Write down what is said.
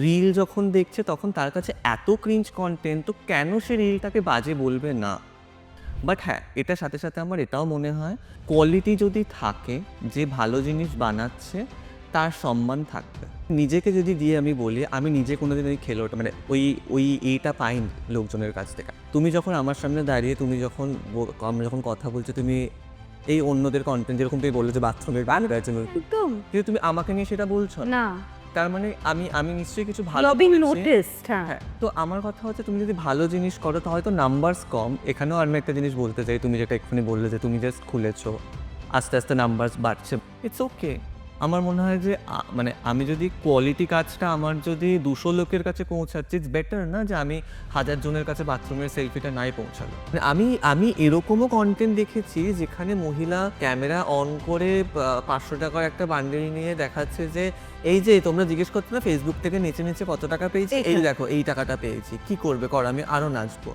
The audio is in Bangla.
রিল যখন দেখছে তখন তার কাছে এত ক্রিঞ্জ কন্টেন্ট, তো কেন সে রিলটাকে বাজে বলবে না? বাট হ্যাঁ, এটার সাথে সাথে আমার এটাও মনে হয় কোয়ালিটি যদি থাকে, যে ভালো জিনিস বানাচ্ছে তার সম্মান থাকবে। নিজেকে যদি দিয়ে আমি বলি, আমি নিজে কোনোদিন ওই খেলোটা মানে ওই এইটা পাইনি লোকজনের কাছ থেকে। তুমি যখন আমার সামনে দাঁড়িয়ে তুমি যখন আমরা যখন কথা বলছো, তুমি এই অন্যদের কন্টেন্ট যেরকম তুমি বললে যে বাথরুমের গান গাইছে, একদম কিন্তু তুমি আমাকে নিয়ে সেটা বলছো না। না, তার মানে আমি নিশ্চয়ই কিছু ভালো লবিং করেছি। নোটিসড। হ্যাঁ, তো আমার কথা হচ্ছে তুমি যদি ভালো জিনিস করো তো হয়তো নাম্বারস কম। এখানেও আমি একটা জিনিস বলতে চাই, তুমি যেটা এক্ষুনি বললে যে তুমি জাস্ট খুলেছো, আস্তে আস্তে নাম্বারস বাড়ছে, ইটস ওকে। আমার মনে হয় যে মানে আমি যদি কোয়ালিটি কাজটা আমার যদি 200 লোকের কাছে পৌঁছাচ্ছে, ইটস বেটার না যে আমি 1000 জনের কাছে বাথরুমের সেলফিটা নাই পৌঁছালো। মানে আমি এরকমও কন্টেন্ট দেখেছি যেখানে মহিলা ক্যামেরা অন করে 500 টাকার একটা বান্ডেল নিয়ে দেখাচ্ছে যে এই যে তোমরা জিজ্ঞেস করছো না ফেসবুক থেকে নেচে নেচে কত টাকা পেয়েছি, এই দেখো এই টাকাটা পেয়েছি, কি করবে কর, আমি আরো নাচবো।